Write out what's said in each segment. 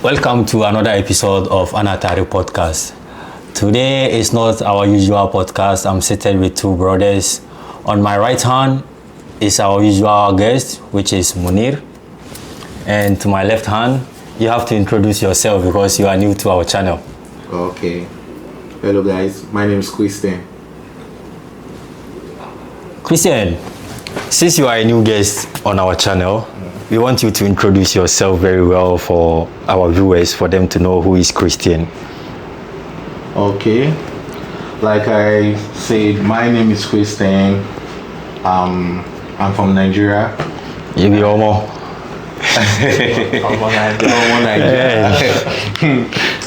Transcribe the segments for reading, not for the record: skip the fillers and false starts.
Welcome to another episode of Anatare Podcast. Today is not our usual podcast. I'm seated with two brothers. On my right hand is our usual guest, which is Munir. And to my left hand, you have to introduce yourself because you are new to our channel. Okay. Hello guys, my name is Christian. Christian, since you are a new guest on our channel, we want you to introduce yourself very well for our viewers, for them to know who is Christian. Okay. Like I said, my name is Christian. I'm from Nigeria. You be Omo.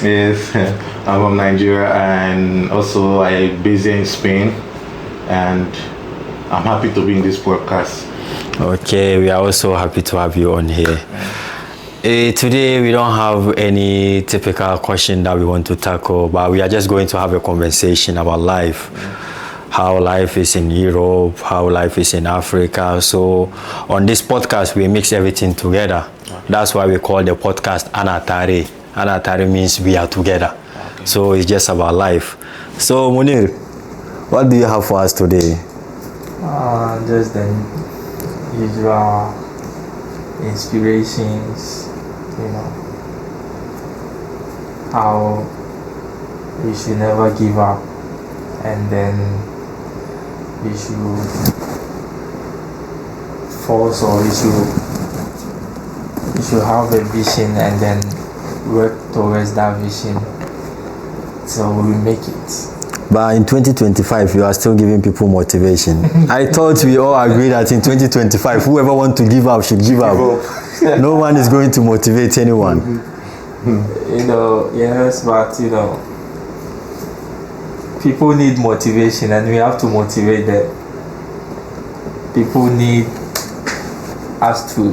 Yes, I'm from Nigeria and also I'm based in Spain, and I'm happy to be in this podcast. Okay, we are also happy to have you on here. Today we don't have any typical question that we want to tackle, but we are just going to have a conversation about life. How life is in Europe, how life is in Africa. So on this podcast, we mix everything together. That's why we call the podcast Anatare. Anatare means we are together. Okay. So it's just about life. So Munir, what do you have for us today? Just the usual inspirations, how we should never give up, and then we should force, or we should have a vision and then work towards that vision so we make it. But in 2025, you are still giving people motivation. I thought we all agree that in 2025, whoever wants to give up should give up. No one is going to motivate anyone. Yes, but people need motivation and we have to motivate them. People need us to,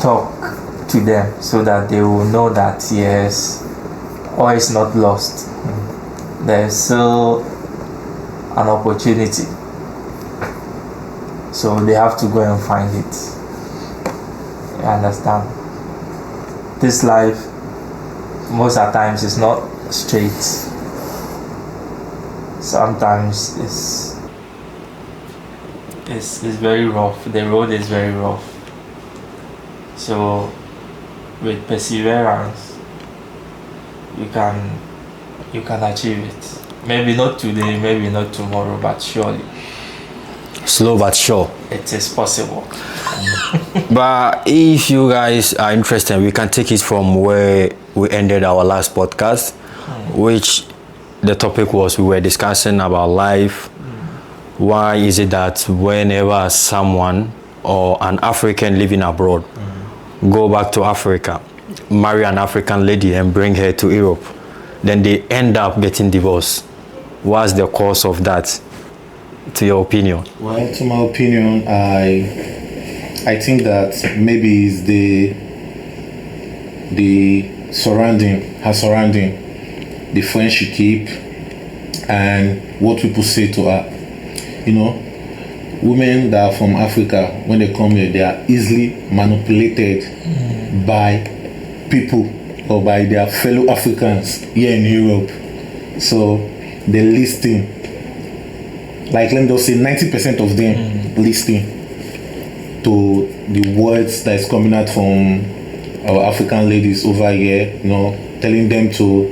talk to them so that they will know that yes, all is not lost. There's still an opportunity. So they have to go and find it. You understand? This life, most of the times, is not straight. Sometimes it's very rough. The road is very rough. So with perseverance, you can achieve it. Maybe not today, maybe not tomorrow, but surely. Slow but sure. It is possible. But if you guys are interested, we can take it from where we ended our last podcast, which the topic was we were discussing about life. Why is it that whenever someone or an African living abroad go back to Africa, marry an African lady and bring her to Europe, then they end up getting divorced? What's the cause of that, to your opinion? Well, to my opinion, I think that maybe it's the surrounding, the friends she keep, and what people say to her. Women that are from Africa, when they come here, they are easily manipulated by people or by their fellow Africans here in Europe. So they listen, like let me just say 90% of them listening to the words that is coming out from our African ladies over here, telling them to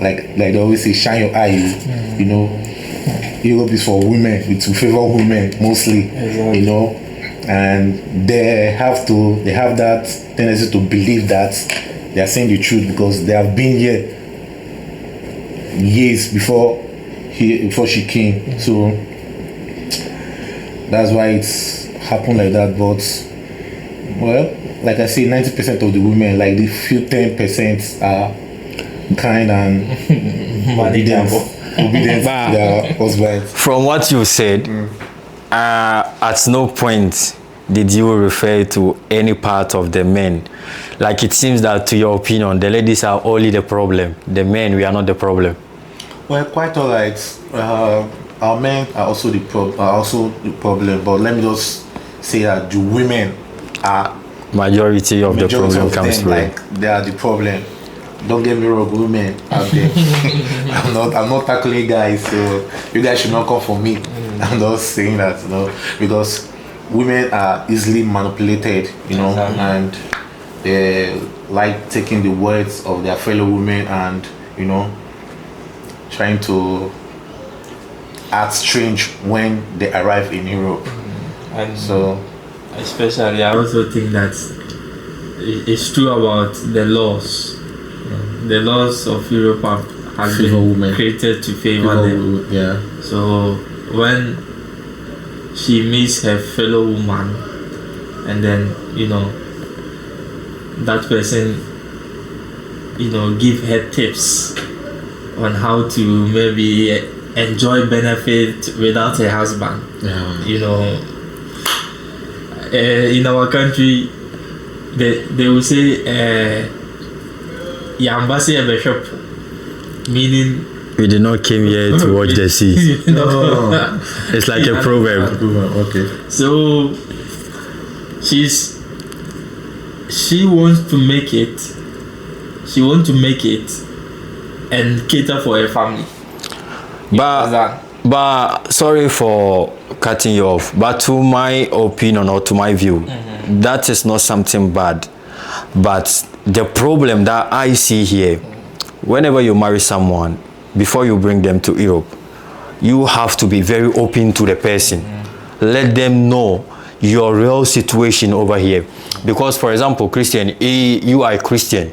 like they always say, shine your eyes, Europe is for women, it's to favor women mostly, Exactly. And they have that tendency to believe that they are saying the truth because they have been here years before she came. So that's why it's happened like that. But well, like I say, 90% of the women, like the few 10% are kind and obedient to their husbands. From what you said, at no point did you refer to any part of the men. Like it seems that, to your opinion, the ladies are only the problem. The men, we are not the problem. Well, quite alright. Our men are also the problem. But let me just say that the women are majority of the problem comes them, from. like they are the problem. Don't get me wrong, women out there. I'm not tackling guys, so you guys should not come for me. I'm not saying that, because women are easily manipulated, Exactly. and they like taking the words of their fellow women and trying to act strange when they arrive in Europe. And So especially, I also think that it's true about the laws. The laws of Europe have Favor been women. created to favor them. yeah. So when she meets her fellow woman, and then that person give her tips on how to maybe enjoy benefit without her husband. Yeah. In our country, they will say Yambasi Bishop, meaning We did not came here to watch the sea. It's like a proverb. Okay. So she wants to make it. She wants to make it and cater for her family. But sorry for cutting you off. But to my opinion or to my view, that is not something bad. But the problem that I see here, whenever you marry someone, before you bring them to Europe, you have to be very open to the person. Let them know your real situation over here. Because, for example, Christian, you are a Christian,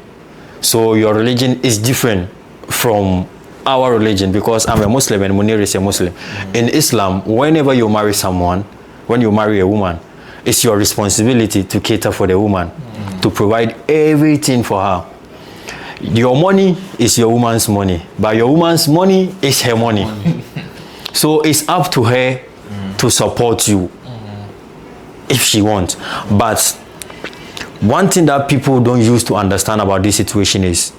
so your religion is different from our religion, because I'm a Muslim and Munir is a Muslim. In Islam, whenever you marry someone, when you marry a woman, it's your responsibility to cater for the woman, to provide everything for her. Your money is your woman's money, but your woman's money is her money. So it's up to her to support you if she wants. But one thing that people don't use to understand about this situation is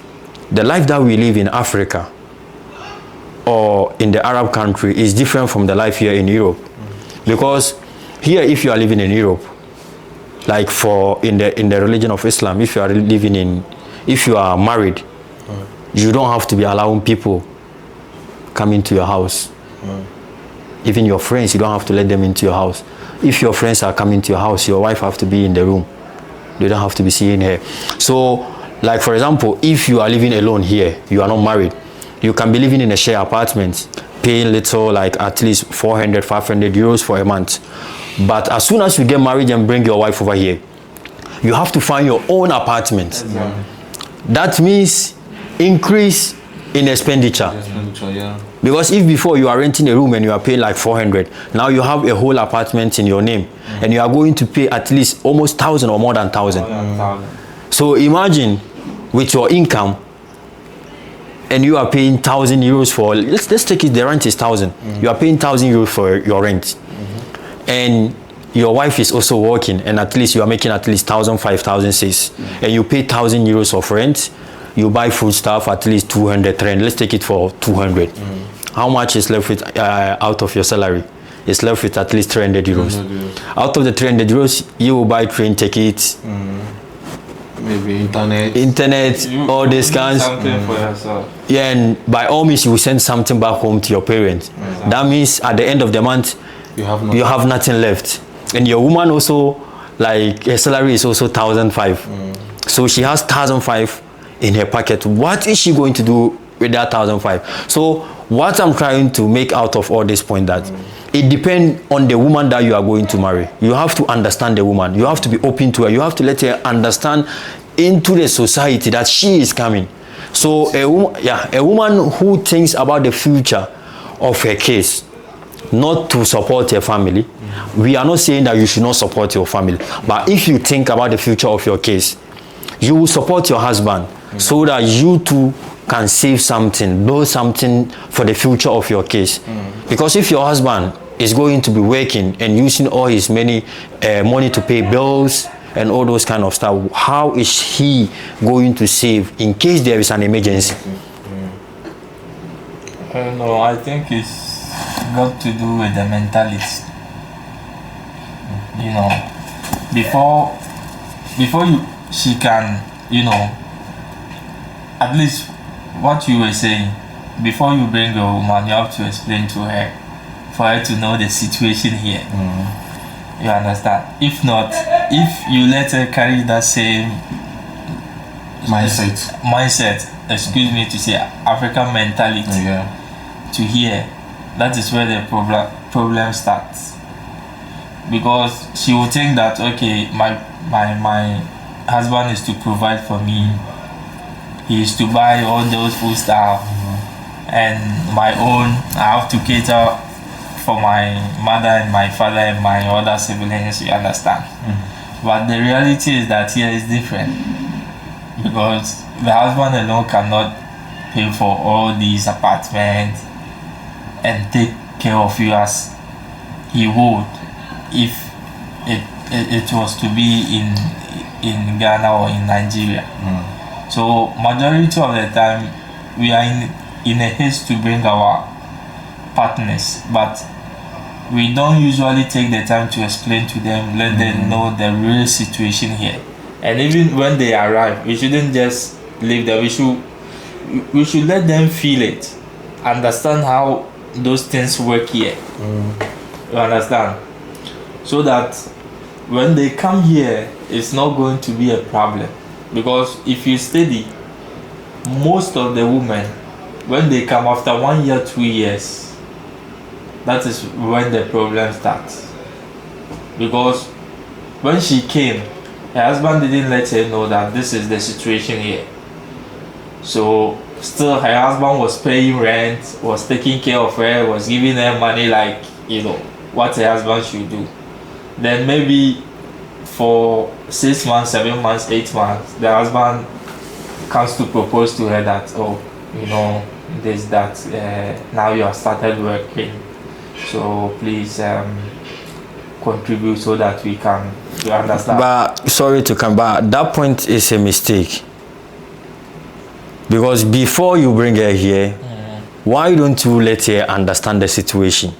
the life that we live in Africa or in the Arab country is different from the life here in Europe. Because here, if you are living in Europe, like in the religion of Islam, if you are married, you don't have to be allowing people come into your house. Even your friends, you don't have to let them into your house. If your friends are coming to your house, your wife have to be in the room. They don't have to be seeing her. So, like for example, if you are living alone here, you are not married, you can be living in a share apartment, paying little, like at least 400, 500 euros for a month. But as soon as you get married and bring your wife over here, you have to find your own apartment. That means increase in expenditure. Because if before you are renting a room and you are paying like 400, now you have a whole apartment in your name, and you are going to pay at least almost 1,000 or more than 1,000. So imagine with your income, and you are paying 1,000 euros for, let's take it, the rent is 1,000. You are paying 1,000 euros for your rent. And your wife is also working, and at least you are making at least 1,500, 1,600, and you pay 1,000 euros of rent. You buy food stuff at least 200, 300. Let's take it for 200. How much is left with out of your salary? It's left with at least 300 euros. Out of the 300 euros, you will buy train tickets, Maybe internet, You all these kinds. Something for yourself. Yeah, and by all means, you will send something back home to your parents. That means at the end of the month, you have nothing left. And your woman also, like her salary is also 1,500. So she has 1,500 in her pocket. What is she going to do with that 1,500? So what I'm trying to make out of all this point that it depends on the woman that you are going to marry. You have to understand the woman. You have to be open to her. You have to let her understand into the society that she is coming. So a woman who thinks about the future of her kids, not to support her family. We are not saying that you should not support your family, but if you think about the future of your kids, you will support your husband so that you too can save something, build something for the future of your kids. Because if your husband is going to be working and using all his money to pay bills and all those kind of stuff, how is he going to save in case there is an emergency? No, I think it's got to do with the mentality. Before before she can, at least what you were saying, before you bring a woman, you have to explain to her for her to know the situation here. You understand? If not, if you let her carry that same mindset, excuse me to say, African mentality to here, that is where the problem starts. Because she will think that, okay, my husband is to provide for me, he is to buy all those food stuff, and my own, I have to cater for my mother and my father and my other siblings, you understand? But the reality is that here is different, because the husband alone cannot pay for all these apartments and take care of you as he would if it was to be in Ghana or in Nigeria. So majority of the time we are in a haste to bring our partners, but we don't usually take the time to explain to them, let them know the real situation here. And even when they arrive, we shouldn't just leave them. We should let them feel it, understand how those things work here. You understand? So that when they come here, it's not going to be a problem. Because if you study, most of the women, when they come after 1 year, 2 years, that is when the problem starts. Because when she came, her husband didn't let her know that this is the situation here. So still her husband was paying rent, was taking care of her, was giving her money like, what her husband should do. Then maybe for 6 months, 7 months, 8 months, the husband comes to propose to her that, this, that, now you have started working, so please contribute so that we can, you understand? But sorry to come back, that point is a mistake. Because before you bring her here, why don't you let her understand the situation?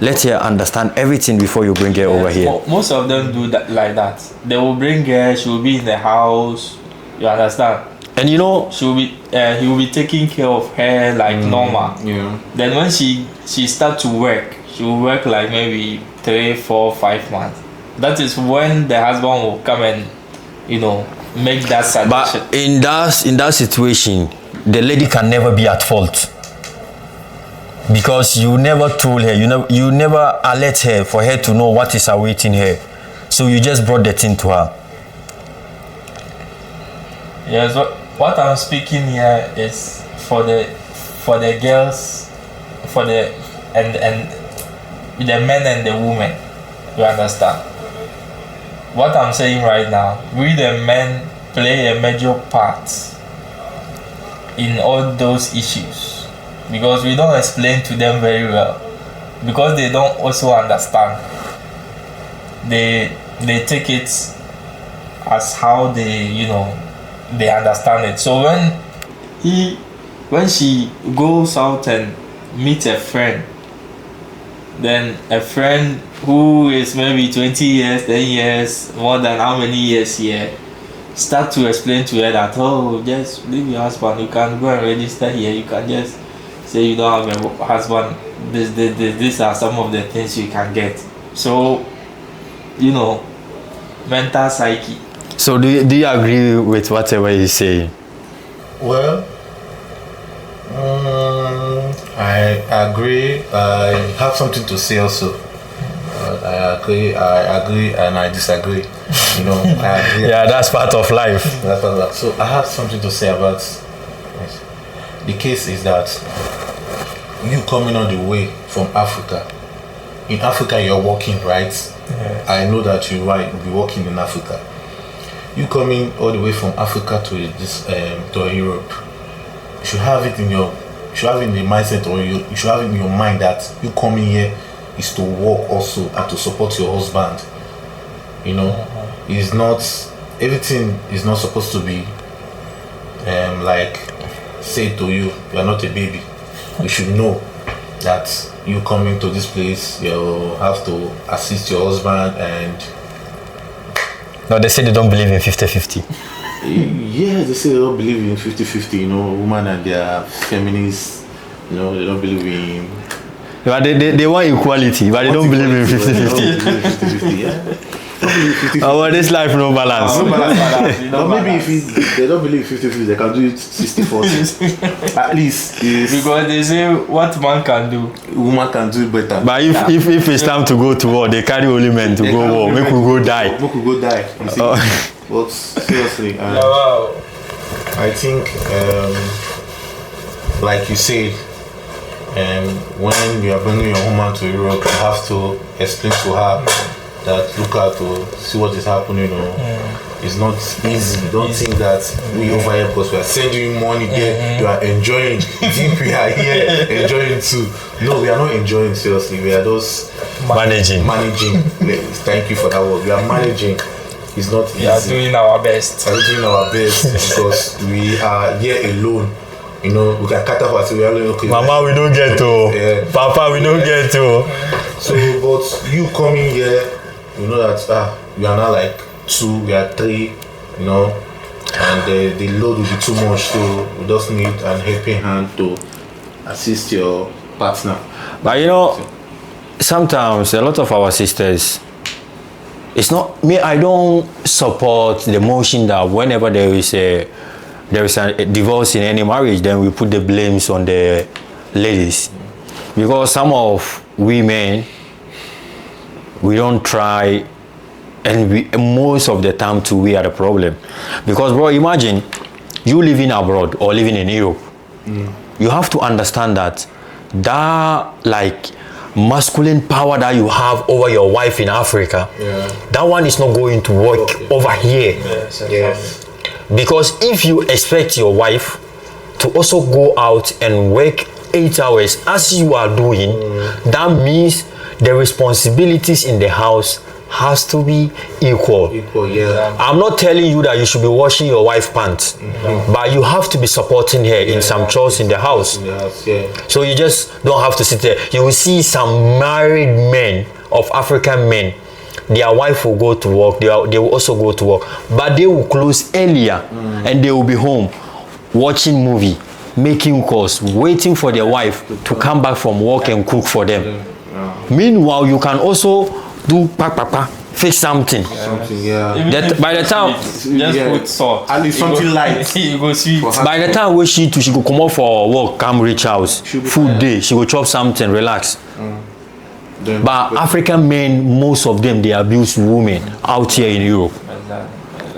Let her understand everything before you bring her over here. Most of them do that like that. They will bring her, she will be in the house, you understand? And he will be taking care of her like normal. Yeah. Then when she start to work, she will work like maybe 3, 4, 5 months. That is when the husband will come and make that suggestion. But in that situation, the lady can never be at fault, because you never told her, you never alert her for her to know what is awaiting her. So you just brought the thing to her. Yes, what I'm speaking here is for the girls, and the men and the women. You understand? What I'm saying right now, we the men play a major part in all those issues, because we don't explain to them very well, because they don't also understand. They take it as how they understand it. So when she goes out and meets a friend, then a friend who is maybe 20 years, 10 years, more than how many years here, start to explain to her that, just leave your husband, you can go and register here, you can just say you don't have a husband, these are some of the things you can get. So, mental psyche. So do you agree with whatever he's saying? Well, I agree. I have something to say also. I agree, and I disagree. I agree. Yeah, that's part of life. That's part of that. So I have something to say about the case is that you coming all the way from Africa. In Africa, you're working, right? Yes. I know that you might be working in Africa. You coming all the way from Africa to Europe. You should have it in the mindset, or you should have it in your mind that you coming here is to work also and to support your husband. It's not, everything is not supposed to be like say to you are not a baby. You should know that you coming to this place, you have to assist your husband and No, they say they don't believe in 50-50. Yeah, they say they don't believe in 50-50, you know, women and their feminists, you know, they don't believe in... But they want equality, but they don't believe in 50-50. 50-50, yeah. Oh, this life no balance. No balance. But maybe if they don't believe 50-50, they can do it 60-40. At least. Because they say what man can do, woman can do it better. But if it's time to go to war, they carry only men to go war. Make we go die. Make we go die. You see? But seriously, wow. I think, like you said, when you are bringing your woman to Europe, you have to explain to her that look at to see what is happening. You know, it's not easy. Don't think that we over here because we are sending you money there, you are enjoying. You think we are here enjoying too? No, we are not enjoying. Seriously, we are just managing. Thank you for that word. We are managing. It's not easy. We are doing our best. We are doing our best because we are here alone. You know, we can cut off as we are okay. Mama, we don't get to. Yeah. Papa, we don't get to. So, but you coming here, you know that we are not like 2, we are 3, you know, and the load will be too much. So we just need an helping hand to assist your partner. But you know, sometimes a lot of our sisters, it's not me. I don't support the motion that whenever there is a divorce in any marriage, then we put the blames on the ladies, because some of women, we don't try, and most of the time too we are the problem. Because bro, imagine you living abroad or living in Europe, you have to understand that like masculine power that you have over your wife in Africa, that one is not going to work over here. Yes. Because if you expect your wife to also go out and work 8 hours as you are doing, that means the responsibilities in the house has to be equal. Yeah. I'm not telling you that you should be washing your wife's pants, but you have to be supporting her in some chores in the house. So you just don't have to sit there. You will see some married men of African men, their wife will go to work, they will also go to work, but they will close earlier and they will be home watching movie, making calls, waiting for their wife to come back from work and cook for them. Meanwhile, you can also do fix something. By the time just put salt, at least something light. You go sweet. By the time when she go come out for work, come reach house, food day, she go chop something, relax. But African men, most of them, they abuse women out here in Europe.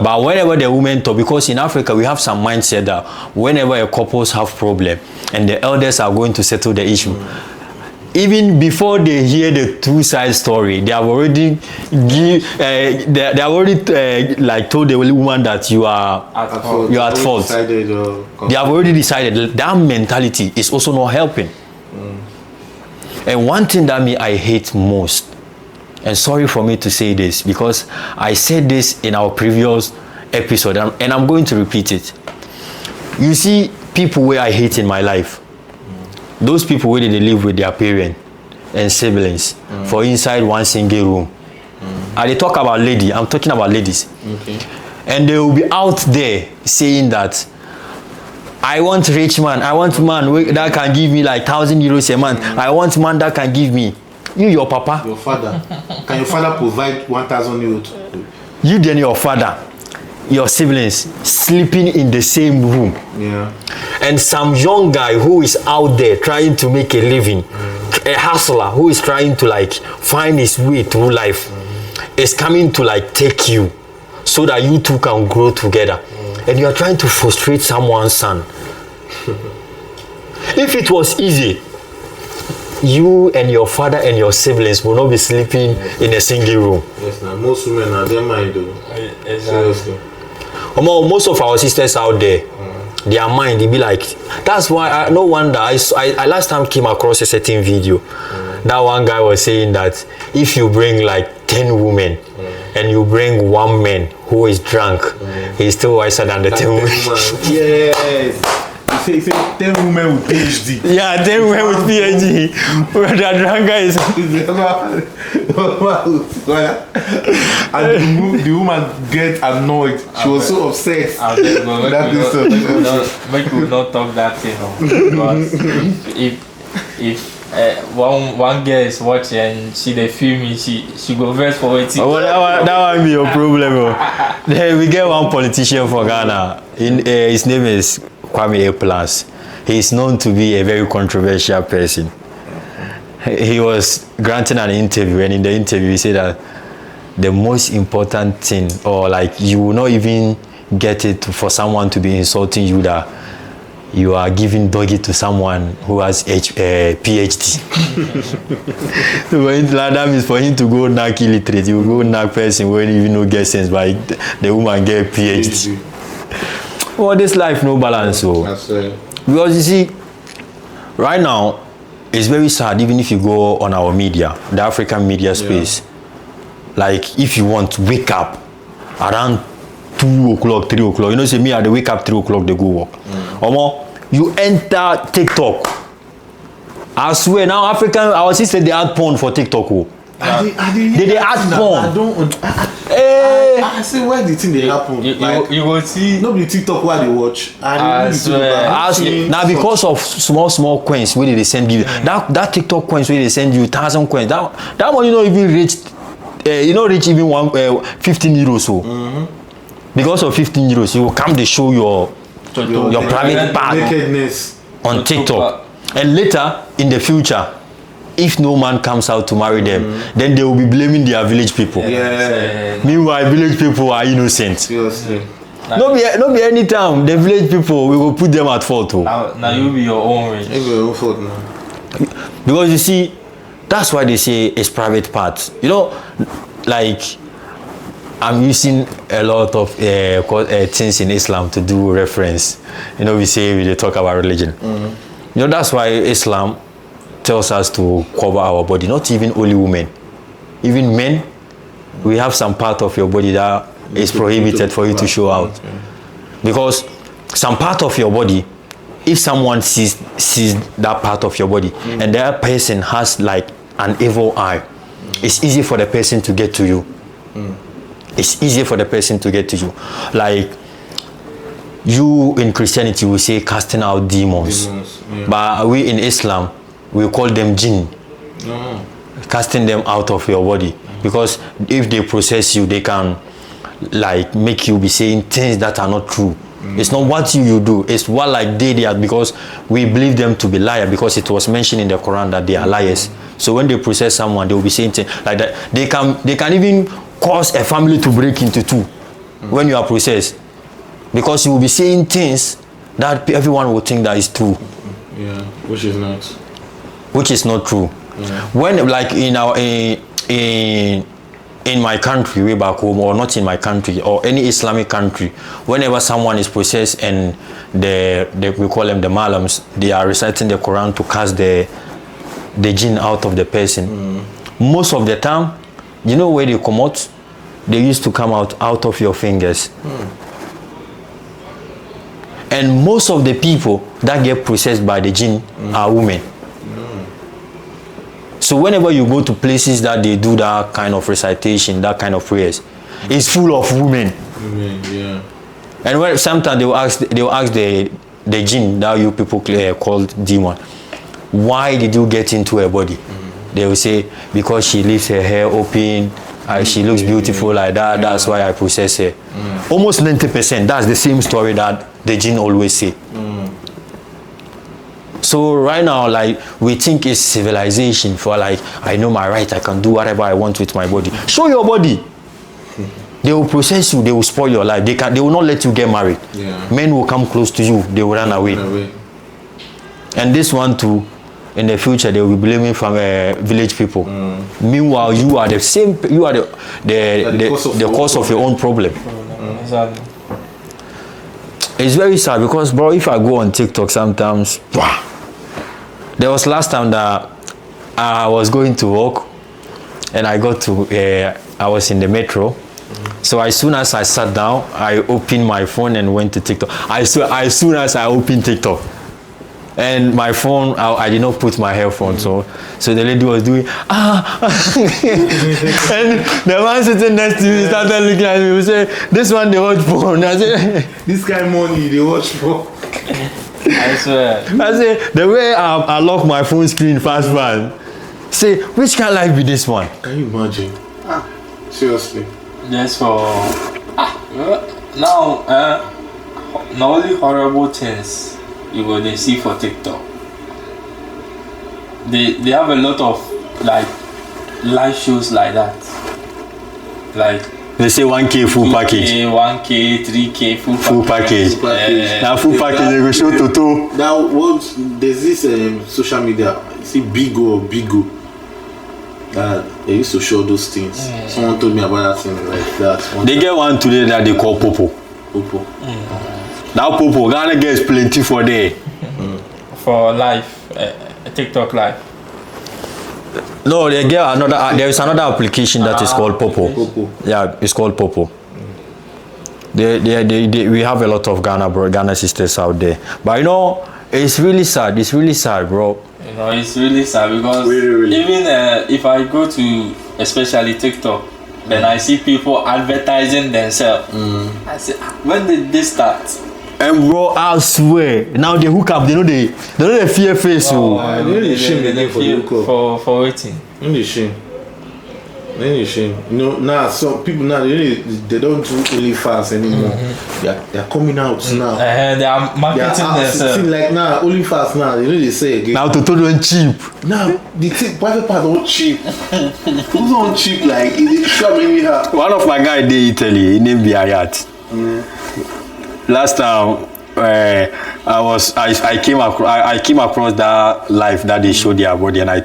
But whenever the women talk, because in Africa we have some mindset that whenever a couples have problem and the elders are going to settle the issue, even before they hear the two-side story, they have already like told the woman that you are at fault. They have already decided. That mentality is also not helping. And one thing that I hate most, and sorry for me to say this because I said this in our previous episode and I'm going to repeat it. You see, people where I hate in my life, those people where they live with their parents and siblings for inside one single room. And they talk about lady, I'm talking about ladies. And they will be out there saying that I want rich man, I want man that can give me like 1,000 euros a month. I want man that can give me. You, your papa. Your father. Can your father provide 1,000 euros? You then your father, your siblings sleeping in the same room. And some young guy who is out there trying to make a living, a hustler who is trying to like find his way through life, is coming to like take you so that you two can grow together. And you are trying to frustrate someone's son. If it was easy, you and your father and your siblings will not be sleeping in a single room. Yes, now most women are their mind though. Seriously. Most of our sisters out there, their mind, they be like, that's why no wonder I last time came across a certain video. That one guy was saying that if you bring like 10 women and you bring one man who is drunk, he's still wiser than the 10 women. Yes. Say 10 women with PhD. Yeah, 10 women with PhD. Where the dranga is. And the woman get annoyed. She was so upset. Make you not talk that thing. Because if one girl is watching and she they feel me, she go verse for it. Oh, that won't be your problem. Then we get one politician for Ghana. His name is Kwame A+. He is known to be a very controversial person. He was granting an interview, and in the interview he said that the most important thing, or like you will not even get it for someone to be insulting you, that you are giving doggy to someone who has PhD. That means for him to go knock illiterate, you go knock person when you even no get sense, but the woman get PhD. Well, this life no balance, so. Because you see, right now, it's very sad, even if you go on our media, the African media space. Like, if you want to wake up around 2 o'clock, 3 o'clock, you know, say me, I wake up 3 o'clock, they go work. Or you enter TikTok. I swear, now our sister, they add porn for TikTok. They add porn. I say, why the thing they happen? You will see. Nobody TikTok why they watch. I swear. Now because of small coins where they send you, that TikTok coins where they send you 1,000 coins, that money not even reach, reach even 15 euros. So because of 15 euros, you will come to show your private part on TikTok. And later in the future, if no man comes out to marry them, then they will be blaming their village people. Meanwhile, village people are innocent. No be any time the village people, we will put them at fault. Now you be your own way. Because you see, that's why they say it's private parts. You know, like I'm using a lot of things in Islam to do reference. You know, we talk about religion. You know, that's why Islam tells us to cover our body, not even only women. Even men, we have some part of your body that is prohibited for you to show out. Because some part of your body, if someone sees that part of your body, and that person has like an evil eye, it's easy for the person to get to you. It's easier for the person to get to you. Like, you in Christianity, we say casting out demons. But we in Islam, we call them jinn. Casting them out of your body. Because if they process you, they can like make you be saying things that are not true. It's not what you do, it's what like they are, because we believe them to be liars, because it was mentioned in the Quran that they are liars. So when they process someone, they will be saying things like that. They can even cause a family to break into two when you are processed. Because you will be saying things that everyone will think that is true. Which is not. Which is not true. When like in my country, way back home, or not in my country, or any Islamic country, whenever someone is processed and we call them the malams, they are reciting the Quran to cast the jinn out of the person. Most of the time, you know where they come out? They used to come out of your fingers. And most of the people that get processed by the jinn are women. So whenever you go to places that they do that kind of recitation, that kind of prayers, it's full of women. And when sometimes they will ask the jinn that you people called demon, why did you get into her body? They will say, because she leaves her hair open, she looks beautiful like that, that's why I possess her. Almost 90%, that's the same story that the jinn always say. So right now, like, we think it's civilization for like, I know my right, I can do whatever I want with my body. Show your body. They will process you, they will spoil your life. They will not let you get married. Men will come close to you, they will run away. And this one too, in the future, they will be blaming from village people. Meanwhile, you are the cause of your own problem. Exactly. It's very sad because, bro, if I go on TikTok sometimes, there was last time that I was going to work and I got to, I was in the metro So as soon as I sat down, I opened my phone and went to TikTok. As soon as I opened TikTok, and my phone, I did not put my headphone, so the lady was doing and the man sitting next to me started looking at me. He said, "This one they watch porn." I said, This kind of money they watch for. I swear. I said, the way I lock my phone screen fast. Say, which kind of life be this one? Can you imagine? Seriously. Just for now, not only horrible things you go they see for TikTok. They have a lot of like live shows like that. Like They say 1K full package. 1K, 3K Full package. Now full package they go show Toto. Now there's this social media. See Bigo. They used to show those things. Someone told me about that thing like that. They get one today that they call Popo. Now Popo, Ghana gets plenty for there. For live, TikTok live. No, they get another. There is another application that is called Popo. Yeah, it's called Popo. We have a lot of Ghana sisters out there, but you know, it's really sad. It's really sad, bro. You know, it's really sad because really. even if I go to especially TikTok, then I see people advertising themselves. I say, when did this start? And bro, I swear, now they hook up. They know they fear face. They only shame again for the hookup. For waiting. Only shame. You know, now some people now they don't do OnlyFans anymore. They're coming out now. They are marketing themselves. Like now, OnlyFans now, they say again. Now Toto don't cheap. Now the private part don't cheap. Who's on cheap like it shop anyhow. One of my guys in Italy, he named Biayat. Last time I came across that live that they showed their body, and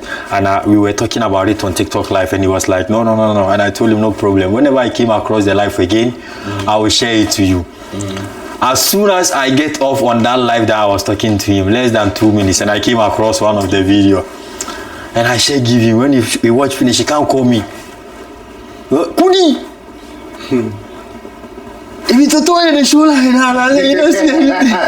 we were talking about it on TikTok live, and he was like, no, and I told him no problem. Whenever I came across the live again, I will share it to you. As soon as I get off on that live that I was talking to him, less than 2 minutes, and I came across one of the video, and I share give him. When he watch finish, he can't call me. Kuni. If it's a toy in the show like that, you don't see anything.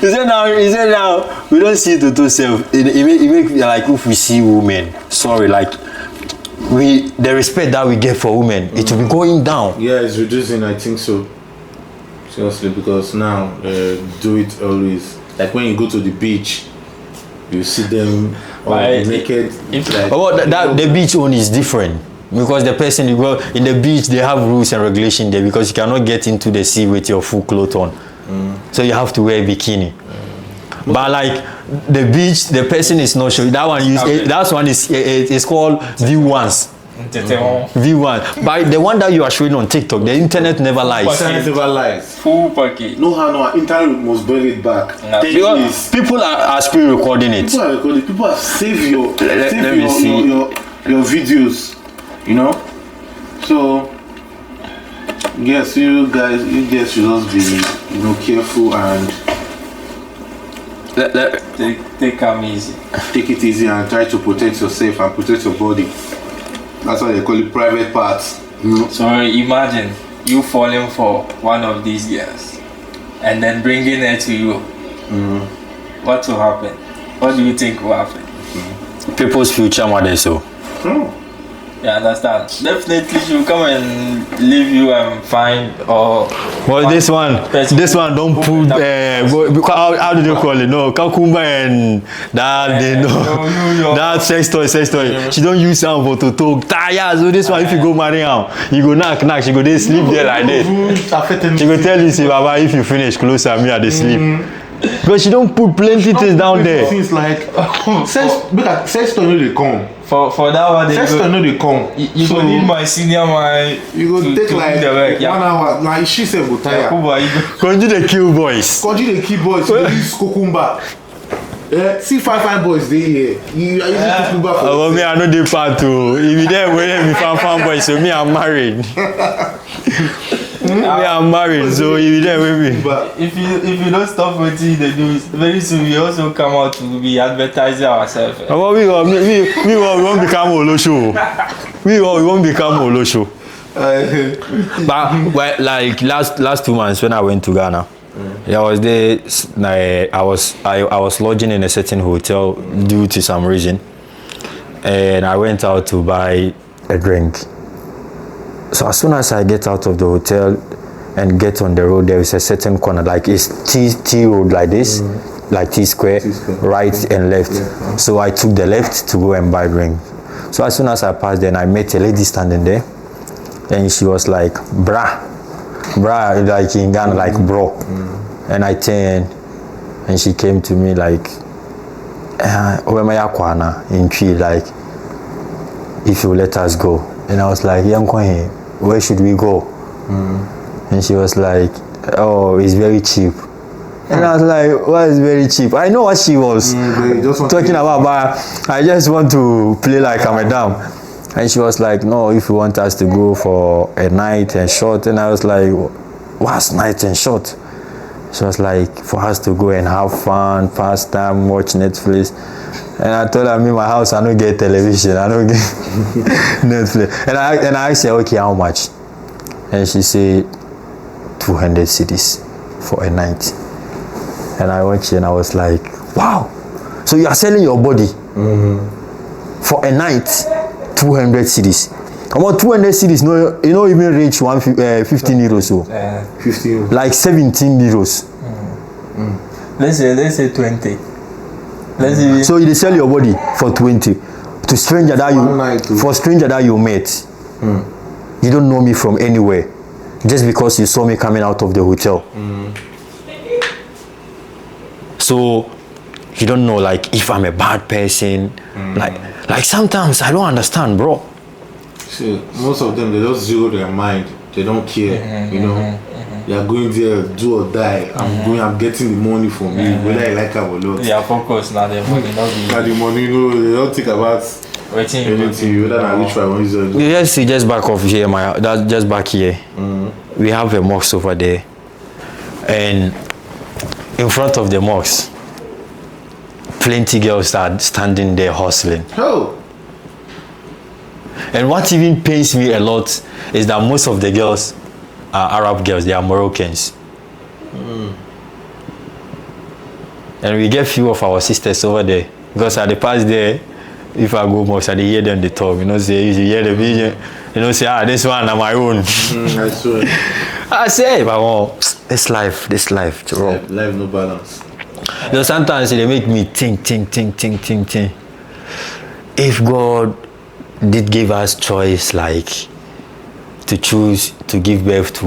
He said now, we don't see Toto self. It make like if we see women, sorry, like the respect that we get for women, it will be going down. Yeah, it's reducing, I think so. Seriously, because now do it always. Like when you go to the beach, you see them all naked. The beach one is different. Because the person you go in the beach, they have rules and regulations there because you cannot get into the sea with your full clothes on. So you have to wear a bikini. But like the beach, the person is not showing. That one is called V1s. V1. But the one that you are showing on TikTok, the internet never lies. Internet never lies. Full package. No, internet must bring it back. Because people are still recording it. People are recording. People have saved your videos. You know, so yes, you guys should just be, careful and take them easy. Take it easy and try to protect yourself and protect your body. That's why they call it private parts. So imagine you falling for one of these girls and then bringing her to you. What will happen? What do you think will happen? People's future matters so. You understand? Definitely she will come and leave you and find this one don't put how do they call it? No, Kakumba and that they know that sex toy. She don't use sound for to talk. So this one if you go marry her, you go knock, she go they sleep there like this. She go tell you, say Baba, if you finish close at me at the sleep. Because she don't put plenty things down there. Things like sex toy no dey come. For that one, sex toy no dey come. You go need my senior man. You go take like 1 hour. Like she said, go tire. Continue the kill boys. You use cucumber. See five boys they here. You are using cucumber for. Me I know the part too. If you there when me fan boys, so me I'm married. I'm married, so if you there with me. But if you don't stop what they do, very soon we also come out to be advertising ourselves. We won't become Olosho. We won't become Olosho. But like last 2 months when I went to Ghana, I was there. I was lodging in a certain hotel due to some reason, and I went out to buy a drink. So as soon as I get out of the hotel and get on the road, there is a certain corner, like it's T road like this, like T square, right and left. Yeah. So I took the left to go and buy drink. So as soon as I passed, then I met a lady standing there, and she was like, "Brah," like in Ghana, like bro. And I turned, and she came to me like, in Twi, like, if you let us go. And I was like, where should we go? And she was like, oh, it's very cheap. And I was like, what is very cheap? I know what she was talking about, but I just want to play like I'm a dumb. And she was like, no, if you want us to go for a night and short. And I was like, what's night and short? She was like, for us to go and have fun, pass time, watch Netflix. And I told her, me, my house, I don't get television, I don't get Netflix. And I said, okay, how much? And she said, 200 cedis for a night. And I watched and I was like, wow. So you are selling your body for a night, 200 cedis. Come on, 200 cedis, no, you don't even reach 15 euros. So. 15. Like 17 euros. Let's say 20. So you sell your body for 20 to stranger that you met. You don't know me from anywhere, just because you saw me coming out of the hotel. So you don't know like if I'm a bad person. Like sometimes I don't understand, bro. See, most of them, they just zero their mind. They don't care, you know. They are going there, do or die. I'm getting the money from me, whether I like it or not. They are focused now. The money, not the money, you know. They don't think about anything. Whether I reach for one. You just back off here, that's just back here. We have a mosque over there, and in front of the mosque, plenty girls are standing there hustling. Oh. And what even pains me a lot is that most of the girls are Arab girls, they are Moroccans. And we get few of our sisters over there. Because at the past there, if I go most, I hear them they talk. You know, say, you hear the video, you know, say, this one is my own. I swear. I say, but this life, bro. Life no balance. You know, sometimes they make me think. If God did give us choice, like to choose to give birth to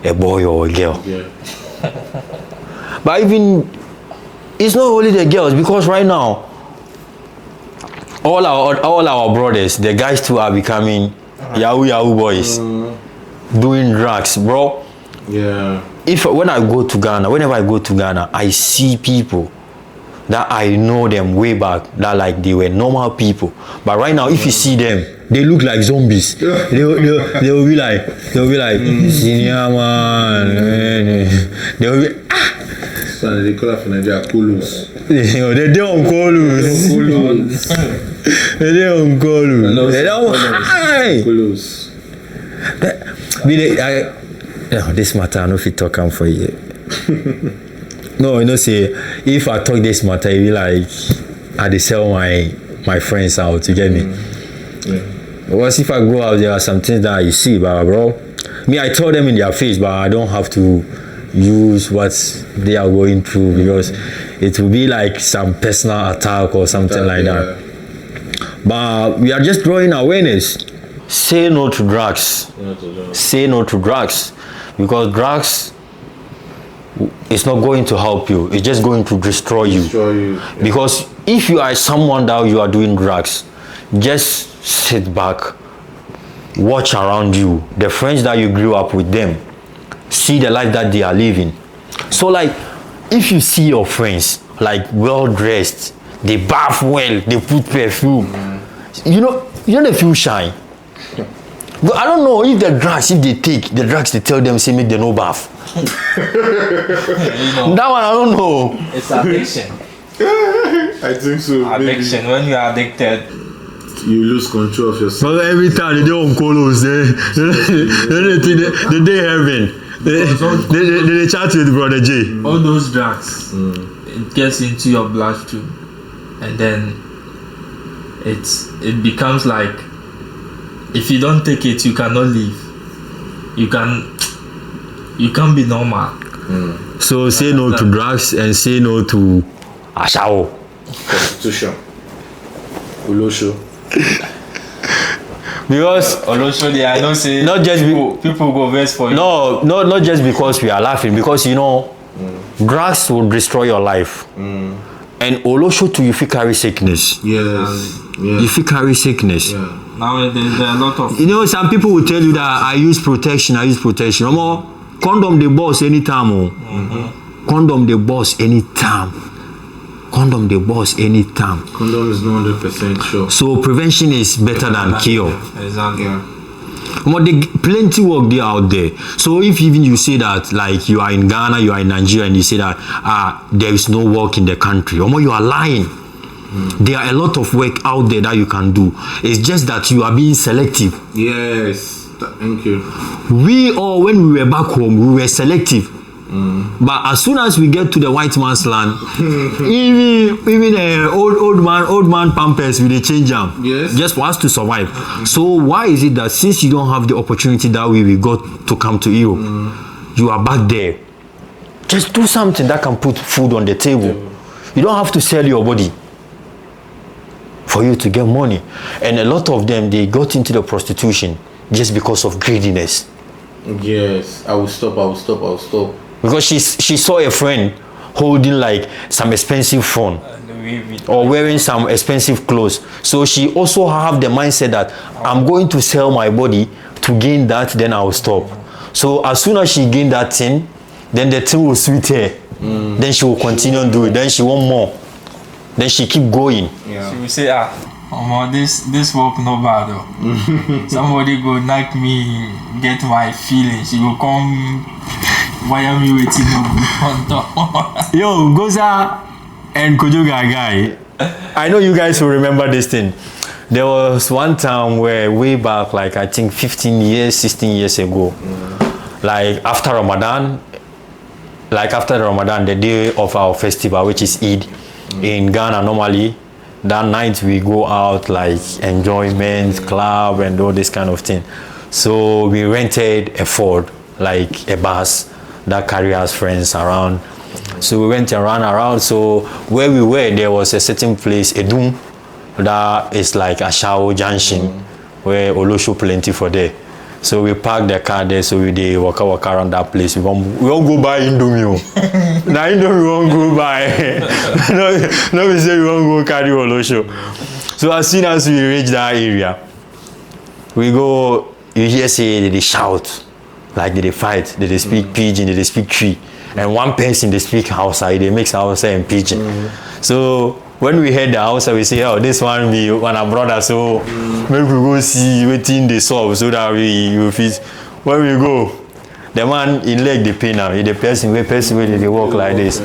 a boy or a girl. Yeah. But even it's not only the girls, because right now all our brothers, the guys too, are becoming Yahoo boys, doing drugs, bro. Yeah. Whenever I go to Ghana, I see people that I know them way back, that like they were normal people. But right now, if you see them, they look like zombies. They will be like, senior man. They will be, So they call it for Nigeria, Kulus. They don't Kulus. They don't Kulus. They don't Kulus. This matter, I know if you talk for you. No, you know, say, if I talk this matter, it be like, I sell my friends out, you get me? Yeah. Because if I go out, there are some things that you see, but bro, me, I tell them in their face, but I don't have to use what they are going through, because it will be like some personal attack or something like that. But we are just drawing awareness. Say no to drugs. Say no to drugs, because drugs, it's not going to help you. It's just going to destroy you. Yeah. Because if you are someone that you are doing drugs, just sit back, watch around you, the friends that you grew up with them, see the life that they are living. So like, if you see your friends like well dressed, they bath well, they put perfume, you know they feel shy. But I don't know if the drugs, if they take the drugs, they tell them, say, make them no bath. You know, that one I don't know. it's addiction. I think so. Addiction. Maybe. When you are addicted, you lose control of yourself. But every time they don't close, they heaven. They chat with Brother J. All those drugs, it gets into your bloodstream, and then it becomes like, if you don't take it, you cannot live. You can't be normal. So say no to drugs and say no to ashawo. Prostitution. Olosho. Because Olosho, they are not saying not just people go vex for you. No, not just because we are laughing, because you know, drugs will destroy your life. And Olosho too, if you carry sickness. Yes. If you carry sickness. Yeah. Nowadays there are a lot of. You know, some people will tell you that I use protection. Omo, condom the boss anytime. Condom the boss anytime. Condom is not 100% sure. So prevention is better than cure. Exactly. Yeah. But plenty work there out there. So if even you say that, like you are in Ghana, you are in Nigeria, and you say that there is no work in the country, or you are lying. There are a lot of work out there that you can do. It's just that you are being selective. Yes, thank you. We all, when we were back home, we were selective. But as soon as we get to the white man's land, even old man pampers, we change them. Yes. Just for us to survive. So why is it that since you don't have the opportunity that we got to come to Europe, you are back there? Just do something that can put food on the table. You don't have to sell your body for you to get money. And a lot of them, they got into the prostitution just because of greediness. Yes, I will stop. Because she saw a friend holding like some expensive phone or wearing some expensive clothes. So she also have the mindset that I'm going to sell my body to gain that, then I'll stop. So as soon as she gain that thing, then the thing will sweet her. Then she will continue to do it. Then she want more. Then she keep going. Yeah. She will say, this work no bad though. Somebody go knock me, get my feelings. She will come wire me waiting on top. Yo, Goza and Kojoga guy, I know you guys will remember this thing. There was one time where way back, like I think 16 years ago, like after Ramadan, the day of our festival, which is Eid, in Ghana normally, that night we go out like enjoyment, club and all this kind of thing. So we rented a Ford, like a bus that carry us friends around. So we went around. So where we were, there was a certain place, Edum, that is like a Ashao Junction, where Olosho plenty for there. So we parked the car there, so we did walk around that place. We won't go buy Indomie. Now Indomie we won't go buy. no, we say we won't go carry Olosho. So as soon as we reach that area, we go, you hear say they shout, like they fight, they speak Pidgin, they speak Twi, and one person they speak Hausa, they mix Hausa and Pidgin. So when we heard the Hausa, we say, oh, this one be one of brother, so maybe we go see waiting they solve so that we fit. When we go, the man in leg the pain now, the person where they walk like this.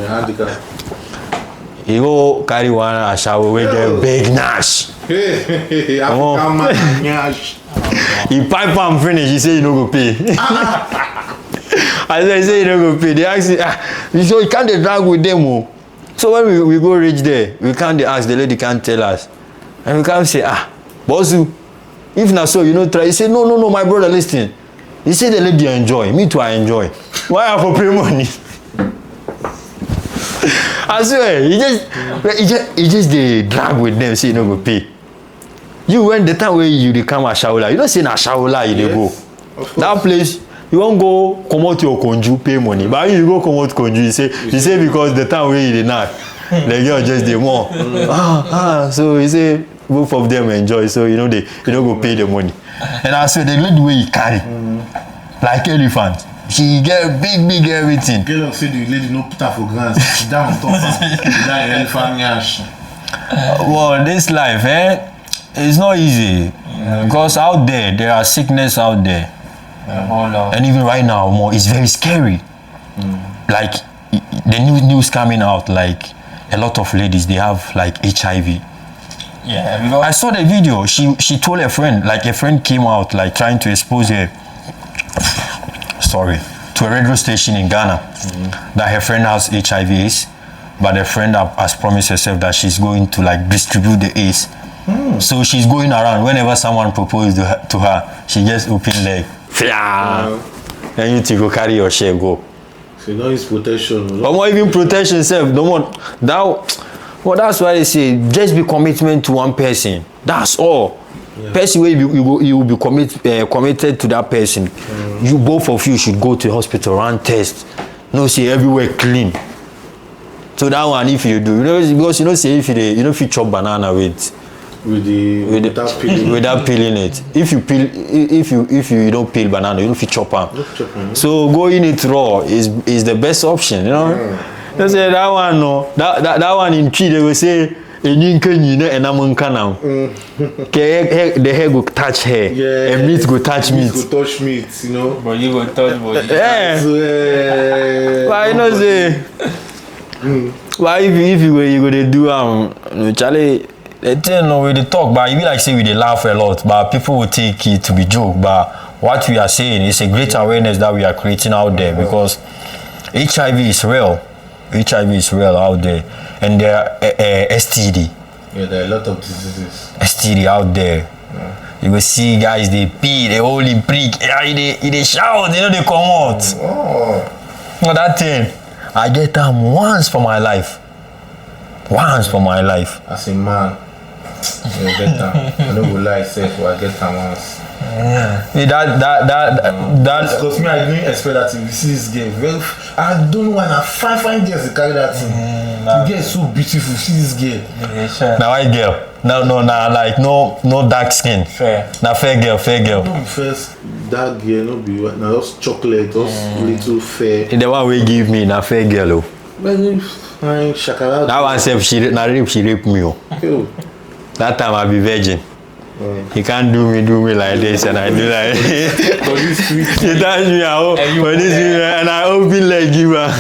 He go carry one ashawo with the big nash. He pipe and finish, he say you no go pay. I say you no go pay. They ask me, so you can't drag with them. So when we go reach there, we can't ask, the lady can't tell us. And we can't say, Bosu, if not so, you know, try. He say, no, my brother, listen. He say the lady enjoy, me too I enjoy. Why I for pay money? I swear, he just they drag with them, say you no go pay. You when the time where you become a shaula, you don't say na shaula you dey go. That place, you won't go come out your conju pay money. But you go come out conju, you say because the time where you dey knock, the girl just dey more. So he say both of them enjoy, so you know they don't go pay the money. And I swear the lady way he carry, like elephant. She get big everything. Girl say the lady no put her for grants. She down on top of that elephant yash. Well, this life, it's not easy. Because out there are sickness out there. And even right now, it's very scary. Like the news coming out, like a lot of ladies, they have like HIV. Yeah, because I saw the video. She told a friend, like a friend came out, like trying to expose her. Sorry, to a radio station in Ghana, that her friend has HIV/AIDS, but the friend has promised herself that she's going to like distribute the AIDS. So she's going around whenever someone proposes to her, she just open leg. And you to go carry your share, go. So you don't use protection. Or more even protection self, no more. Well, that's why they say just be commitment to one person. That's all. Yeah. Person where you will be committed to that person. You both of you should go to the hospital, run test. No, see everywhere clean. So that one, if you do, because say if you chop banana without peeling it. If you don't peel banana, you don't fit chop them. So going it raw is the best option, They say that one no, that one in tree they will say the hair go touch hair, and meat go touch meat. Go touch meat, But you go touch body. Yeah. Why say? Why if you go to do Charlie? They tell no way they talk, but you be like say we they laugh a lot, but people will take it to be joke. But what we are saying is a great awareness that we are creating out there, because HIV is real. HIV is real out there, and there are STD. Yeah, there are a lot of diseases. STD out there. Yeah. You will see guys they pee, they only prick, they shout, they come out. No, that thing, I get them once for my life. As a man, you get them. I don't go lie, say I get them once. Yeah. That because me, I didn't expect that to see this game. Well, I don't want to find girls to carry that thing. The girl is so beautiful. See this girl. Now white girl. No dark skin. Fair. Now fair girl. No first dark girl, no be white. Now just chocolate, just little fair. The one we give me na fair girl. Shakara. That one self she rape me. That time I be virgin. He can't do me like this, and I do like he touch me and I open leg give her.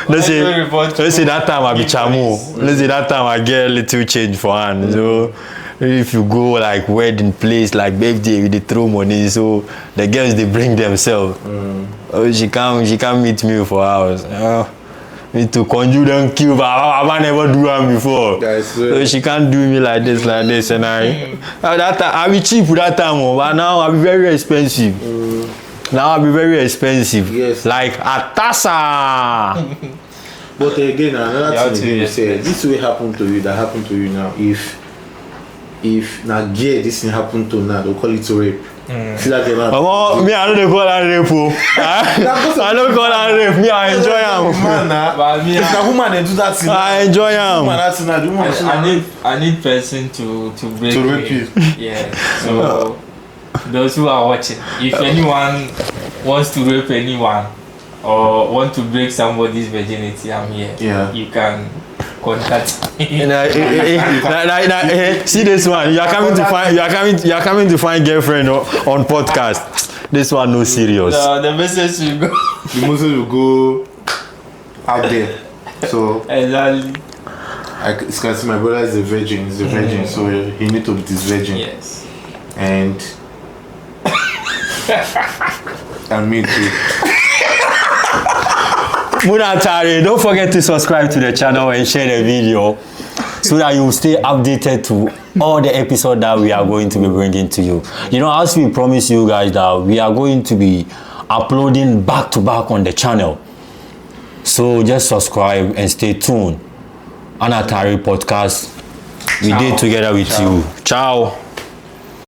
Let's say that time I be chamu. Let's say that time I get a little change for hand. So if you go like wedding place like birthday, they throw money. So the girls they bring themselves. Oh, she can't meet me for hours. Me to conjure them kill, but I never do one before. So she can't do me like this, and that time I be cheap that time, but now I be very expensive. Yes. Like Atasa. But again, another thing you say, this will happen to you. That happened to you now. If now gay, this thing happen to now, they'll call it rape. See that girl now? Me, I don't call that rape. I don't call that rape. Me, I enjoy him. If a woman they do that thing, I enjoy him. I need person to break to rape you. Yeah. So those who are watching, if anyone wants to rape anyone or want to break somebody's virginity, I'm here. Yeah. You can contact me. See this one. You are coming to find girlfriend on podcast. This one no serious. The message will go. The message will go out there. So exactly. It's because my brother is a virgin. He's a virgin, so he need to be this virgin. Yes. And and me too. Anatare, don't forget to subscribe to the channel and share the video so that you will stay updated to all the episodes that we are going to be bringing to you. As we promise you guys that we are going to be uploading back to back on the channel. So just subscribe and stay tuned. Anatare Podcast, we did together with you. Ciao.